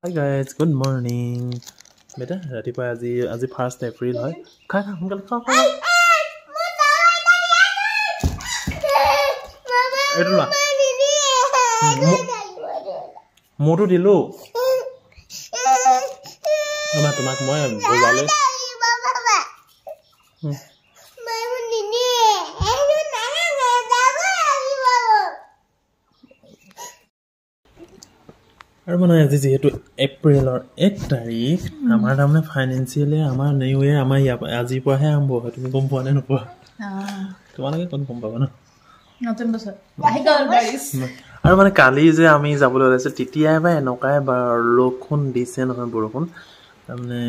Hi guys, good morning. Beta, ratipa আজি 1 April হয়. খা সোনকালে খা. এইটো লা. মোটো দিলো. তোমাক মই বজালে. আৰু মানে আজি যেহেতু এপ্ৰিলৰ 1 তাৰিখ আমাৰ তাৰমানে ফাইনেন্সিয়েলি আমাৰ নিউ ইয়েৰ আমাৰ আজিৰ পৰাহে আৰম্ভ হয় তুমি গম পোৱা নে নোপোৱা তোমালোকে কোন গম পাবা ন নতুন বছৰ আহিগল গাইস আৰু মানে কালি যে আমি যাবলৈ ওলাইছে তেতিয়াই বা এনেকাই বৰষুণ দিছে নহয় বৰষুণ তাৰমানে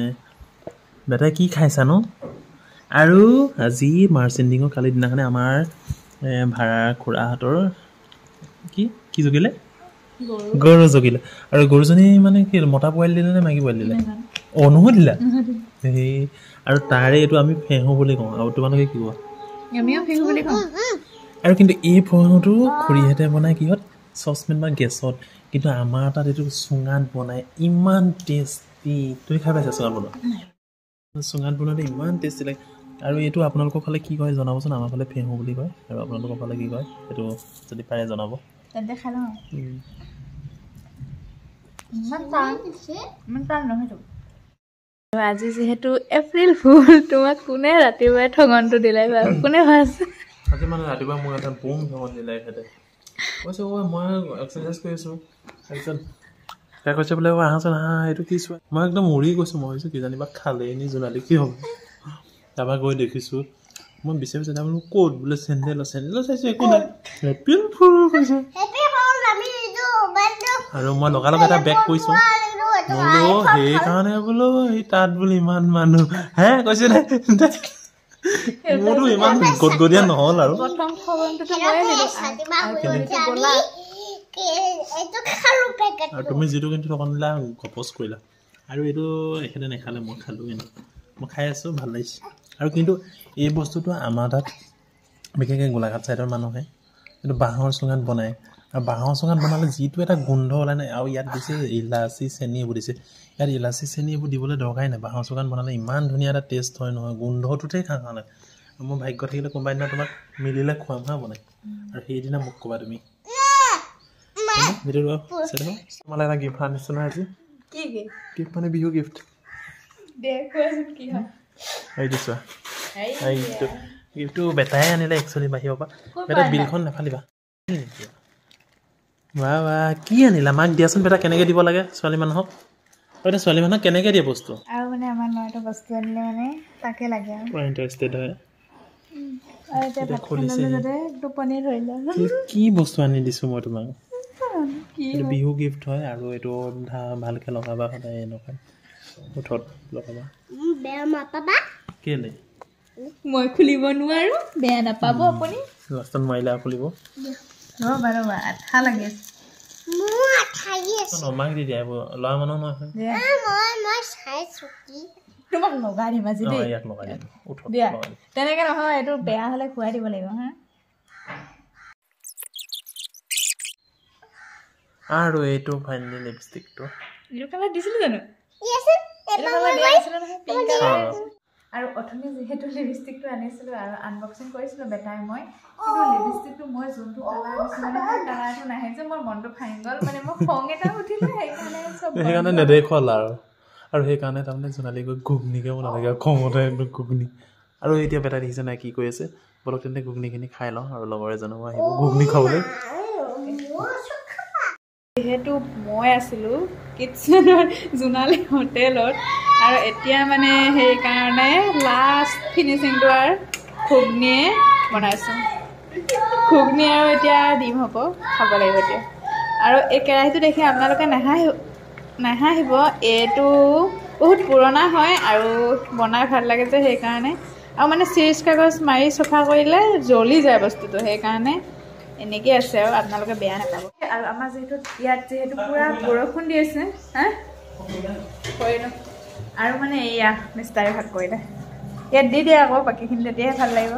বেটা কি খাইছানো আৰু আজি মাৰ্চেণ্ডিঙৰ কালি দিনাখনে আমাৰ ভাড়া খুৰাহঁতৰ কি জগিলে গৰু জগিলে আৰু গৰুজনী মানে কি মতা পোৱালি দিলে নে মাইকী পোৱালি দিলে অনুহ দিলা এই আৰু তাৰে এইটো আমি ফেহু বুলি কওঁ আৰু তোমালোকে কি কোৱা আমিও ফেহু বুলি কওঁ আৰু কিন্তু এই ফেহুটো খুৰীহেতে বনাই কিহত সসপেন বা গেছত কিন্তু আমাৰ তাত এইটো চুঙাত বনাই ইমান টেষ্টি তুমি খাই পাইছা চুঙাত বনোৱা চুঙাত বনালে ইমান টেষ্টি লাগে আৰু এইটো আপোনালোকৰ ফালে কি কয় জনাবচোন আমাৰ ফালে ফেহু বুলি কয় আৰু আপোনালোকৰ ফালে কি কয় এইটো যদি পাৰে জনাব তেন্তে খালো ইমান টান নহয়তো আজি যেহেতু এপ্ৰিল ফুল তোমাক কোনে ৰাতিপুৱাই ঠগনটো দিলে বা কোনে ভাবিছে আজি মানে ৰাতিপুৱা মোৰ এটা বুম ঠগন দিলে এখেতে কৈছে ঐ মই এক্সাৰচাইজ কৰি আছোঁ তাৰপিছত তাই কৈছে বোলে আহাচোন হা এইটো কি চোৱা মই একদম উৰি গৈছোঁ মই ভাবিছোঁ কি জানিবা খালে নি জোনালি কি হ'ব তাৰপৰা গৈ দেখিছোঁ মই বিচাৰিছোঁ তাৰ বোলো ক'ত বোলে চেণ্ডেল চাইছোঁ একো নাই এপ্ৰিল ফুল কৈছে আৰু মই লগালগ এটা বেগ কৈছোঁ বোলো সেইকাৰণে বোলো সেই তাত বোলো ইমান মানুহ হে কৈছে নে মোৰতো ইমান গদগদীয়া নহ'ল আৰু প্ৰথম ঠগনটো ময়ে দিলোঁ আৰু তুমি যিটো কিন্তু ঠগন দিলা গপচ কৰিলা আৰু এইটো এখেতে নেখালে মই খালোঁ কিন্তু মই খাই আছোঁ ভাল লাগিছে আৰু কিন্তু এই বস্তুটো আমাৰ তাত বিশেষকৈ গোলাঘাট ছাইডৰ মানুহে এইটো বাঁহৰ চুঙাত বনায় আৰু বাঁহৰ চুঙাত বনালে যিটো এটা গোন্ধ ওলাই নাই আৰু ইয়াত দিছে ইলাচি চেনি এইবোৰ দিছে ইয়াত ইলাচি চেনি এইবোৰ দিবলৈ দৰকাৰেই নাই বাঁহৰ চুঙাত বনালে ইমান ধুনীয়া এটা টেষ্ট হয় নহয় গোন্ধটোতেই খাওঁ খাওঁ লাগে মোৰ ভাগ্য থাকিলে কোনোবা দিনা তোমাক মিলিলে খুৱাম হা বনাই আৰু সেইদিনা মোক ক'বা তুমি তোমালৈ এটা গিফ্ট আনিছোঁ নহয় আজি গিফ্ট মানে বিহু গিফ্ট এইটো চোৱা এইটো গিফ্টটো বেটাই আনিলে একচুৱেলি বাহিৰৰ পৰা বেটা বিলখন নাফালিবা বাহ বাহ কি আনিলা মাক দিয়াচোন বেটা কেনেকৈ দিব লাগে ছোৱালী মানুহক এতিয়া ছোৱালী মানুহক কেনেকৈ দিয়ে বস্তু আৰু মানে আমাৰ ল'ৰাটো বস্তু আনিলে মানে তাকে লাগে আৰু ইণ্টাৰেষ্টেড হয় আৰু এতিয়া ভাত খালে যাতে টোপনি ধৰিলে কি বস্তু আনি দিছোঁ মই তোমাক এইটো বিহু গিফ্ট হয় আৰু এইটো ভালকৈ লগাবা সদায় এনেকুৱা ওঠত লগাবা কেলে মই খুলিব নোৱাৰো বেয়া নাপাব আপুনি লাষ্টত মাৰিলে খুলিব ৰ'বা আঠা লাগি আছে মাক দি দিয়া ল'ৰা মানুহ নহয় তোমাক লগাই দিম আজি দেই ইয়াক লগাই দিম দিয়া তেনেকৈ নহয় এইটো বেয়া হ'লে খুৱাই দিব লাগিব হা আৰু এইটো ফাইনেলি লিপষ্টিকটো এইটো কালাৰ দিছিলোঁ জানো আৰু অথনি যিহেতু লিপষ্টিকটো আনিছিলোঁ আৰু আনবক্সিং কৰিছিলোঁ বেটাই মই কিন্তু লিপষ্টিকটো মই যোনটো কালাৰ দিছোঁ মানে সেই কালাৰটো নাহে যে মোৰ মনটো ভাঙি গ'ল মানে মোৰ খং এটা উঠিলে সেইকাৰণে নেদেখুৱালা আৰু সেইকাৰণে তাৰমানে জোনালী গৈ ঘুগনিকে বনালে খঙতে একদম ঘুগনি আৰু এতিয়া বেটাই দেখিছে নাই কি কৈ আছে বলক তেন্তে ঘুগনিখিনি খাই লওঁ আৰু লগৰ এজনো আহিব ঘুগনি খাবলৈ যিহেতু মই আছিলোঁ কিটচেনৰ জোনালী হোটেলত আৰু এতিয়া মানে সেইকাৰণে লাষ্ট ফিনিচিংটো আৰু ঘুগনিয়ে বনাইছোঁ ঘুগনি আৰু এতিয়া ডিম হ'ব খাব লাগিব এতিয়া আৰু এই কেৰাহীটো দেখি আপোনালোকে নাহাঁহিব এইটো বহুত পুৰণা হয় আৰু বনাই ভাল লাগে যে সেইকাৰণে আৰু মানে চিৰিজ কাগজ মাৰি চফা কৰিলে জ্বলি যায় বস্তুটো সেইকাৰণে এনেকৈ আছে আৰু আপোনালোকে বেয়া নাপাব আৰু আমাৰ যিহেতু পূৰা বৰষুণ দি আছে হা কৰিলোঁ আৰু মানে এয়া মিষ্টাৰে ভাগ কৰিলে ইয়াত দি দিয়ে আকৌ বাকীখিনি তেতিয়াহে ভাল লাগিব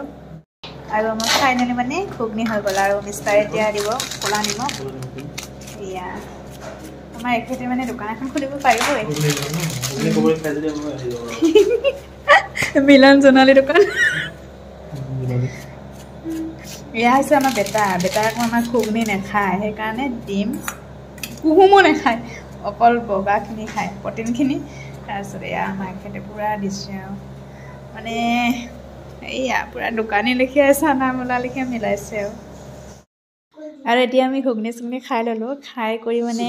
আৰু আমাৰ ফাইনেলি মানে ঘুগনি হৈ গ'ল আৰু মিষ্টাৰে এতিয়া দিব ক'লা নিমখ এয়া আমাৰ এখেতে মানে দোকান এখন খুলিব পাৰিবই মিলন জোনালী দোকান এয়া হৈছে আমাৰ বেটা আকৌ আমাৰ ঘুগুনি নাখায় সেইকাৰণে ডিম কুহুমো নাখায় অকল বগাখিনি খায় প্ৰটিনখিনি তাৰপিছত এয়া আমাৰ এখেতে পূৰা দিছে আৰু মানে এইয়া পূৰা দোকানী লেখীয়া চানা মোলা লেখীয়া মিলাইছে আৰু এতিয়া আমি ঘুগুনি চুগুনি খাই ল'লোঁ খাই কৰি মানে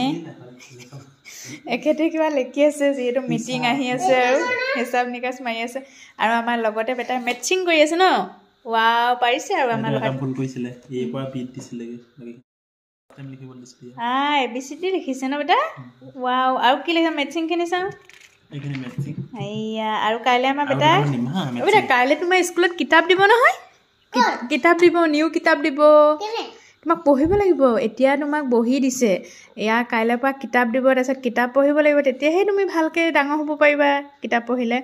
এখেতে কিবা লেখি আছে যিহেতু মিটিং আহি আছে আৰু হিচাপ নিকাচ মাৰি আছে আৰু আমাৰ লগতে বেটাই মেটচিং কৰি আছে ন ৱাও পাৰিছে আৰু আমাৰ লগত ভুল কৰিছিলে এই পৰা বিট দিছিলেগে টাইম লিখিব দিছিলে ABCD লিখিছে ন বেটা ৱাও আৰু কি লিখা মেটচিংখিনি চাওঁ এইখিনি মেটচিং এইয়া আৰু কাইলৈ আমাৰ বেটা কাইলৈ তোমাৰ স্কুলত কিতাপ দিব নহয় কিতাপ দিব নিউ কিতাপ দিব তোমাক পঢ়িব লাগিব এতিয়া তোমাক বহি দিছে এয়া কাইলৈৰ পৰা কিতাপ দিব তাৰপিছত কিতাপ পঢ়িব লাগিব তেতিয়াহে তুমি ভালকৈ ডাঙৰ হ'ব পাৰিবা কিতাপ পঢ়িলে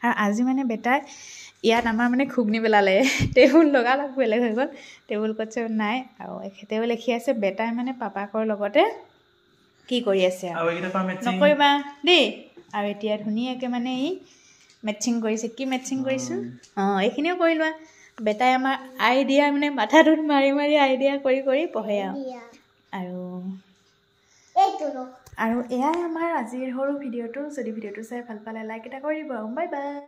আৰু আজি মানে বেটাই ইয়াত আমাৰ মানে ঘুগনি পেলালে টেবুল লগালগ বেলেগ হৈ গ'ল টেবুল কটছে নাই আৰু এখেতেও লিখি আছে বেটাই মানে পাপাকৰ লগতে কি কৰি আছে আৰু নকৰিবা দেই আৰু এতিয়া ধুনীয়াকৈ মানে ই মেটচিং কৰিছে কি মেটচিং কৰিছোঁ এইখিনিও কৰি লোৱা বেটাই আমাৰ আইডিয়া মানে মাথাটোত মাৰি মাৰি আইডিয়া কৰি কৰি পঢ়ে আৰু এয়াই আমাৰ আজিৰ সৰু ভিডিঅ'টো যদি ভিডিঅ'টো চাই ভাল পালে লাইক এটা কৰি দিব বাই বাই